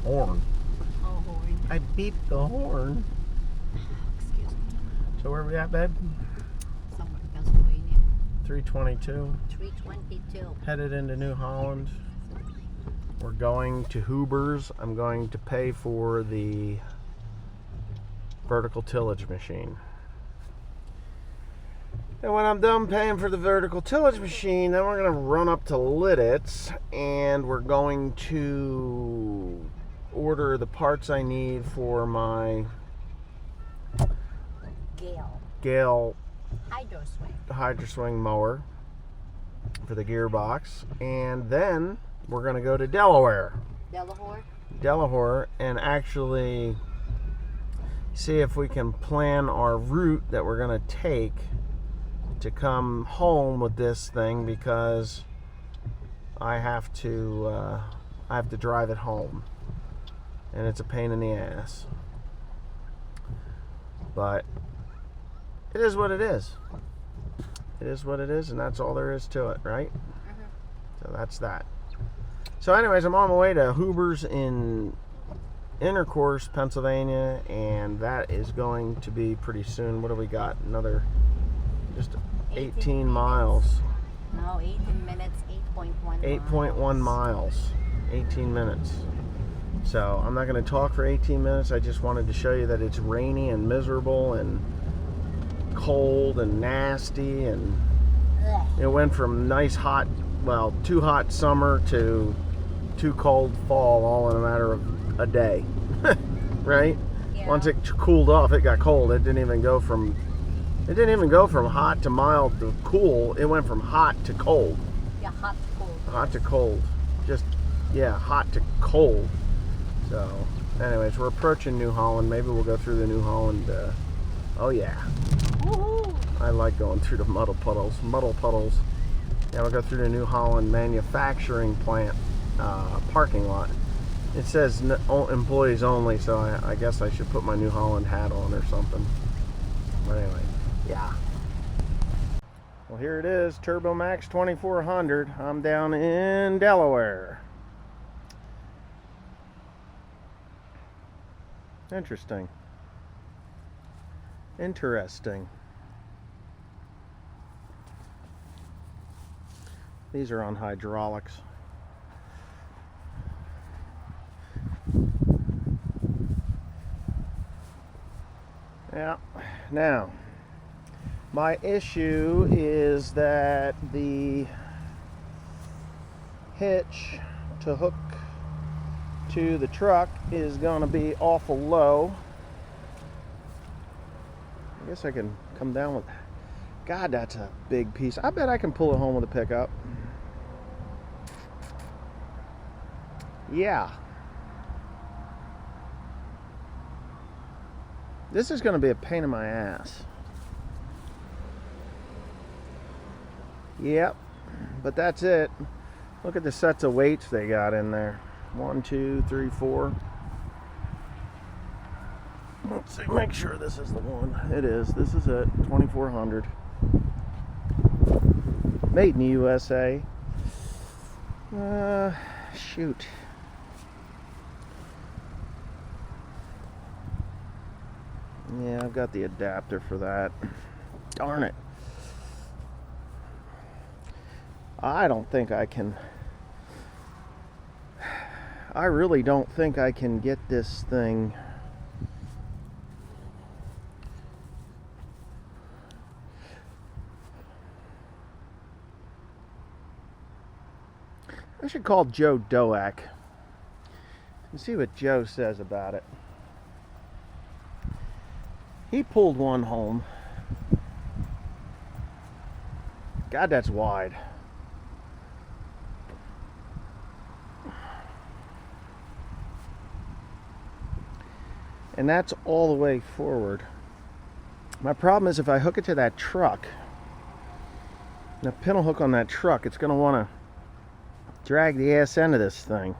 Horn. Oh, horn. I beeped the horn. Excuse me. So where are we at, babe? Somewhere in Pennsylvania. 322. 322. Headed into New Holland. We're going to Huber's. I'm going to pay for the vertical tillage machine. And when I'm done paying for the vertical tillage machine, then we're going to run up to Lidditz and we're going to order the parts I need for my Gale Hydro Swing mower for the gearbox. And then we're going to go to Delaware and actually see if we can plan our route that we're going to take to come home with this thing, because I have to drive it home and it's a pain in the ass, but it is what it is. It is what it is, and that's all there is to it, right? So that's that. So anyways, I'm on my way to Huber's in Intercourse, Pennsylvania, and that is going to be pretty soon. What do we got? Another just 18 miles. No, 18 minutes, 8.1 8.1 miles. 18 minutes. So I'm not going to talk for 18 minutes. I just wanted to show you that it's rainy and miserable and cold and nasty, and it went from nice hot, well, too hot summer to too cold fall, all in a matter of a day. Right? Yeah. Once it cooled off, it got cold. It didn't even go from hot to mild to cool. It went from hot to cold. Yeah, hot to cold. Hot to cold. Just, yeah, hot to cold. So, anyways, we're approaching New Holland. Maybe we'll go through the New Holland. Oh, yeah. Woohoo! I like going through the muddle puddles. Yeah, we'll go through the New Holland manufacturing plant parking lot. It says employees only, so I guess I should put my New Holland hat on or something. But anyway, yeah. Well, here it is, Turbo Max 2400. I'm down in Delaware. Interesting. These are on hydraulics. Yeah. Now, my issue is that the hitch to hook to the truck is going to be awful low. I guess I can come down with, God, that's a big piece. I bet I can pull it home with a pickup. Yeah. This is going to be a pain in my ass. Yep. But that's it. Look at the sets of weights they got in there. 1, 2, 3, 4. Let's see, make sure this is the one. It is. This is it. 2400. Made in the USA. Shoot. Yeah, I've got the adapter for that. Darn it. I don't think I can. I really don't think I can get this thing. I should call Joe Doak and see what Joe says about it. He pulled one home. God, that's wide. And that's all the way forward. My problem is if I hook it to that truck, the pintle hook on that truck, it's going to want to drag the ass end of this thing.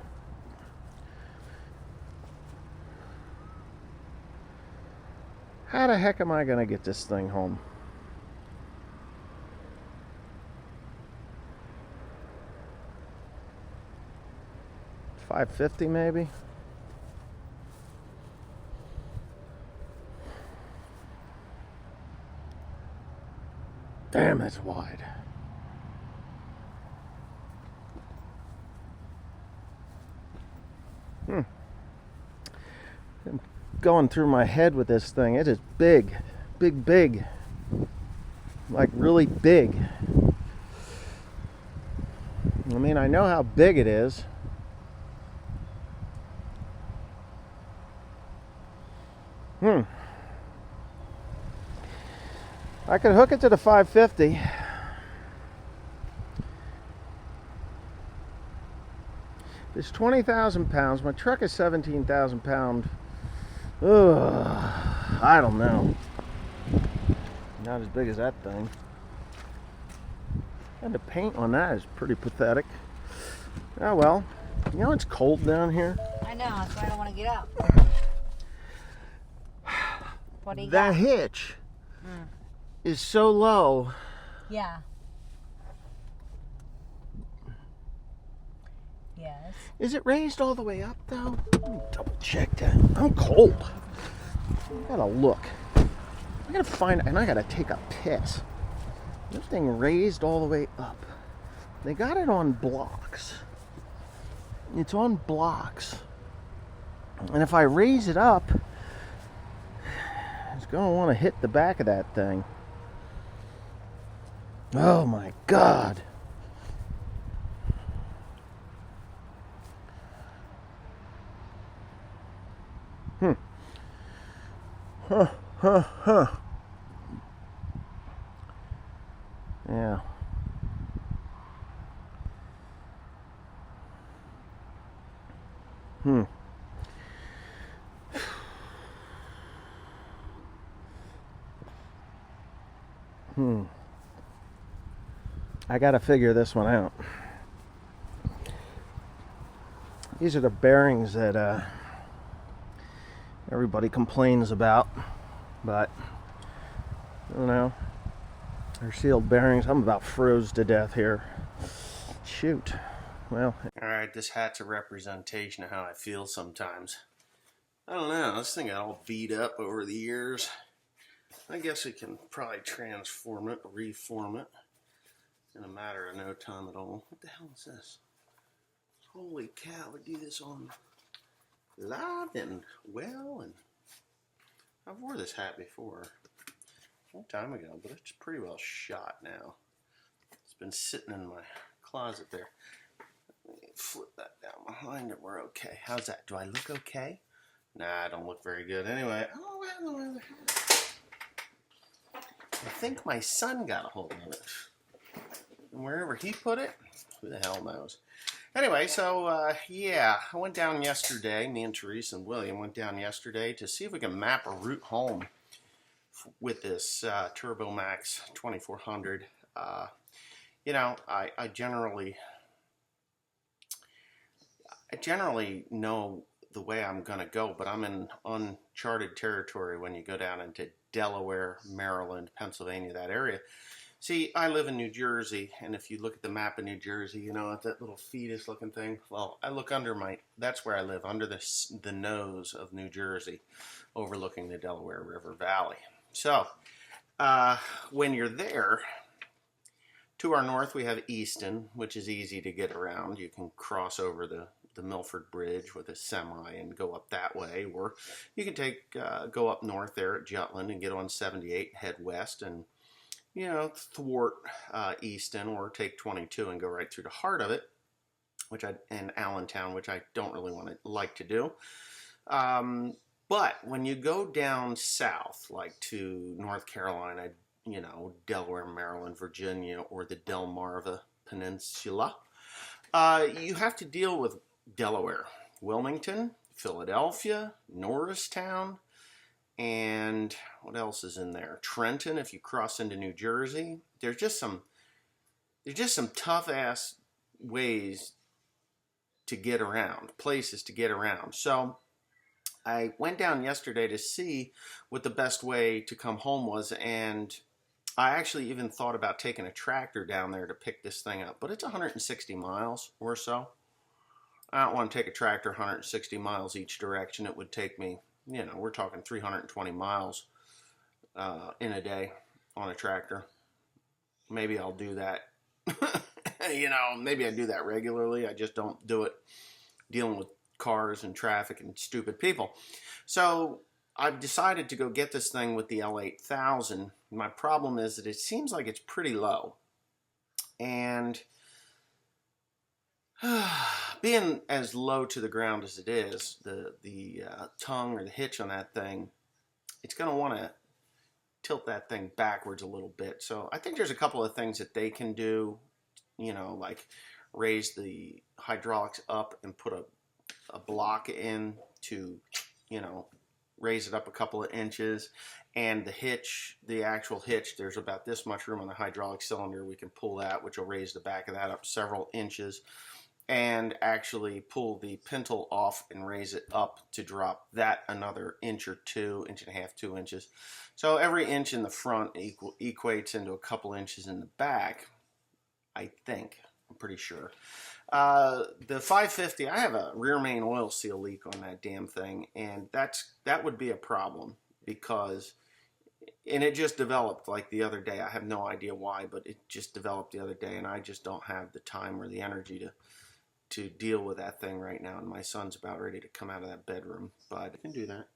How the heck am I going to get this thing home? $550 maybe? Damn, that's wide. I'm going through my head with this thing. It is big. Big. Like really big. I mean, I know how big it is. I could hook it to the 550. It's 20,000 pounds. My truck is 17,000 pounds. Ugh, I don't know. Not as big as that thing. And the paint on that is pretty pathetic. Oh well. You know it's cold down here? I know, that's why I don't want to get up. What do you That got? hitch is so low. Yeah. Yes. Is it raised all the way up though? Let me double check that. I'm cold. I gotta look. I gotta find, and I gotta take a piss. This thing raised all the way up. They got it on blocks. It's on blocks. And if I raise it up, it's gonna want to hit the back of that thing. Oh my God. Yeah. I gotta figure this one out. These are the bearings that everybody complains about, but I don't know. They're sealed bearings. I'm about froze to death here. Shoot. Well, alright, this hat's a representation of how I feel sometimes. I don't know, this thing got all beat up over the years. I guess we can probably transform it, reform it in a matter of no time at all. What the hell is this? Holy cow, we do this on live and well, and I've wore this hat before a long time ago, but it's pretty well shot now. It's been sitting in my closet there. Let me flip that down behind it. We're okay. How's that? Do I look okay? Nah, I don't look very good. Anyway, oh, I have no other hat. I think my son got a hold of it. And wherever he put it, who the hell knows? Anyway, so yeah, I went down yesterday. Me and Teresa and William went down yesterday to see if we can map a route home with this Turbo Max 2400. You know, I generally know the way I'm going to go, but I'm in uncharted territory when you go down into Delaware, Maryland, Pennsylvania, that area. See, I live in New Jersey, and if you look at the map of New Jersey, you know, that little fetus looking thing, well, I look under that's where I live, under the nose of New Jersey, overlooking the Delaware River Valley. So, when you're there, to our north we have Easton, which is easy to get around. You can cross over the Milford Bridge with a semi and go up that way, or you can go up north there at Jutland and get on 78, head west, and you know, thwart Easton, or take 22 and go right through the heart of it, and Allentown, which I don't really like to do. But when you go down south, like to North Carolina, you know, Delaware, Maryland, Virginia, or the Delmarva Peninsula, you have to deal with Delaware, Wilmington, Philadelphia, Norristown, and what else is in there? Trenton, if you cross into New Jersey. There's just some tough ass ways to get around, places to get around. So I went down yesterday to see what the best way to come home was, and I actually even thought about taking a tractor down there to pick this thing up, but it's 160 miles or so. I don't want to take a tractor 160 miles each direction. It would take me, you know, we're talking 320 miles in a day on a tractor. maybe I'll do that. Maybe I do that regularly. I just don't do it dealing with cars and traffic and stupid people. So I've decided to go get this thing with the L8000. My problem is that it seems like it's pretty low. And being as low to the ground as it is, the tongue or the hitch on that thing, it's going to want to tilt that thing backwards a little bit. So I think there's a couple of things that they can do, like raise the hydraulics up and put a block in to, raise it up a couple of inches. And the hitch, the actual hitch, there's about this much room on the hydraulic cylinder. We can pull that, which will raise the back of that up several inches. And actually pull the pintle off and raise it up to drop that another inch or 2, inch and a half, 2 inches. So every inch in the front equates into a couple inches in the back, I think. I'm pretty sure. The 550, I have a rear main oil seal leak on that damn thing, and that would be a problem because, and it just developed like the other day. I have no idea why, but it just developed the other day, and I just don't have the time or the energy to deal with that thing right now, and my son's about ready to come out of that bedroom, but I can do that.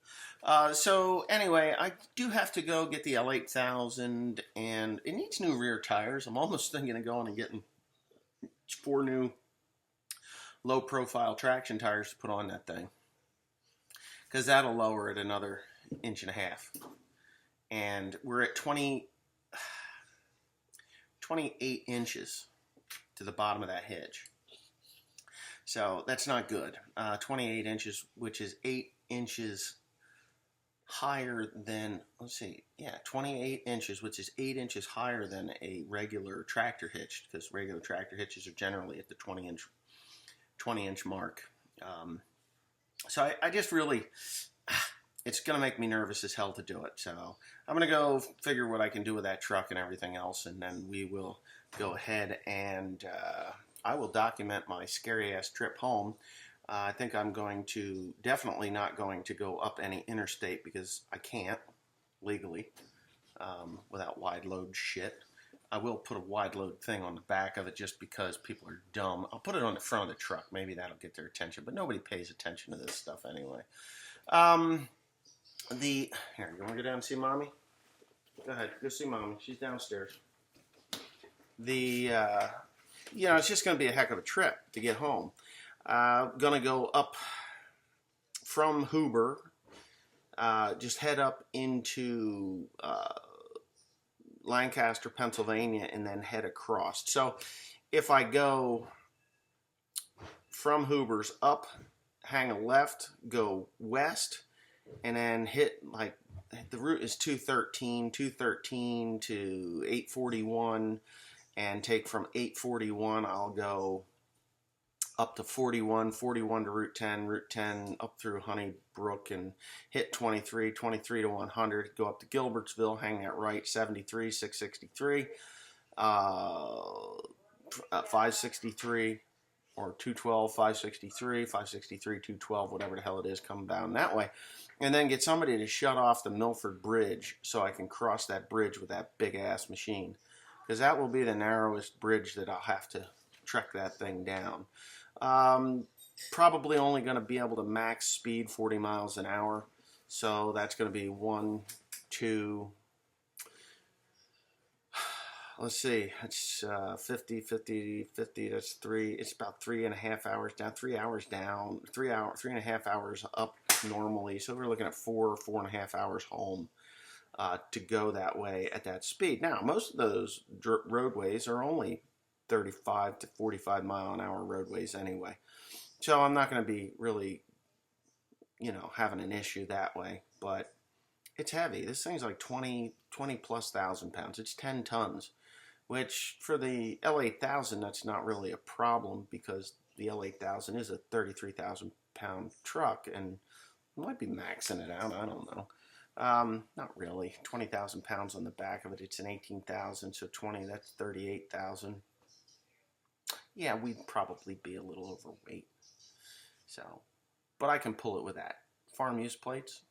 So anyway, I do have to go get the L8000, and it needs new rear tires. I'm almost thinking of going and getting 4 new low-profile traction tires to put on that thing, because that'll lower it another 1.5 inches. And we're at 28 inches to the bottom of that hitch. So that's not good. 28 inches, which is 8 inches higher than, 28 inches, which is 8 inches higher than a regular tractor hitch, because regular tractor hitches are generally at the 20-inch mark. So I just really, it's going to make me nervous as hell to do it. So I'm going to go figure what I can do with that truck and everything else, and then we will go ahead and I will document my scary-ass trip home. I think I'm definitely not going to go up any interstate because I can't legally without wide load shit. I will put a wide load thing on the back of it just because people are dumb. I'll put it on the front of the truck. Maybe that'll get their attention, but nobody pays attention to this stuff anyway. Here, you want to go down and see Mommy? Go ahead, go see Mommy. She's downstairs. It's just going to be a heck of a trip to get home. Going to go up from Huber, just head up into Lancaster, Pennsylvania, and then head across. So if I go from Huber's up, hang a left, go west, and then hit, the route is 213 to 841, and take from 841, I'll go up to 41 to Route 10 up through Honeybrook, and hit 23 to 100, go up to Gilbertsville, hang that right, 73, 663, 563, or 212, 563, 212, whatever the hell it is, coming down that way. And then get somebody to shut off the Milford Bridge so I can cross that bridge with that big-ass machine. Because that will be the narrowest bridge that I'll have to trek that thing down. Probably only going to be able to max speed 40 miles an hour. So that's going to be 1, 2... Let's see, it's 50, that's 3, it's about 3.5 hours down, 3 hours down, 3.5 hours up normally. So we're looking at 4.5 hours home to go that way at that speed. Now, most of those roadways are only 35 to 45 mile an hour roadways anyway. So I'm not going to be really, having an issue that way, but it's heavy. This thing's like 20 plus thousand pounds. It's 10 tons. Which, for the L8000, that's not really a problem because the L8000 is a 33,000 pound truck and might be maxing it out. I don't know. Not really. 20,000 pounds on the back of it. It's an 18,000, so 20, that's 38,000. Yeah, we'd probably be a little overweight. So, but I can pull it with that. Farm use plates,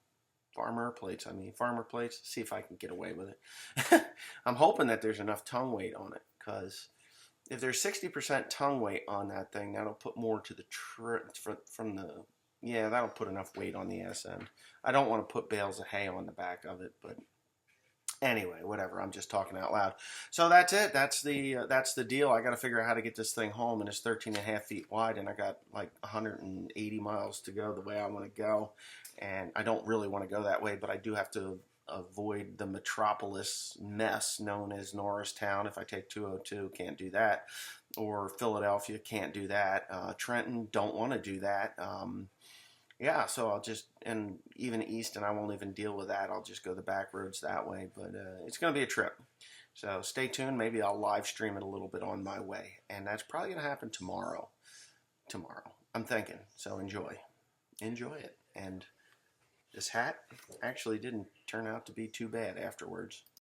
farmer plates. See if I can get away with it. I'm hoping that there's enough tongue weight on it, because if there's 60% tongue weight on that thing, that'll put more to the from the, yeah, that'll put enough weight on the S end. I don't want to put bales of hay on the back of it, but anyway, whatever. I'm just talking out loud. So that's it. That's the deal. I got to figure out how to get this thing home, and it's 13 and a half feet wide, and I got like 180 miles to go the way I want to go, and I don't really want to go that way, but I do have to avoid the metropolis mess known as Norristown. If I take 202, can't do that, or Philadelphia, can't do that. Trenton, don't want to do that. Yeah, so I'll just, and even east, and I won't even deal with that. I'll just go the back roads that way, but it's going to be a trip. So stay tuned. Maybe I'll live stream it a little bit on my way, and that's probably going to happen tomorrow. I'm thinking. So enjoy it. And this hat actually didn't turn out to be too bad afterwards.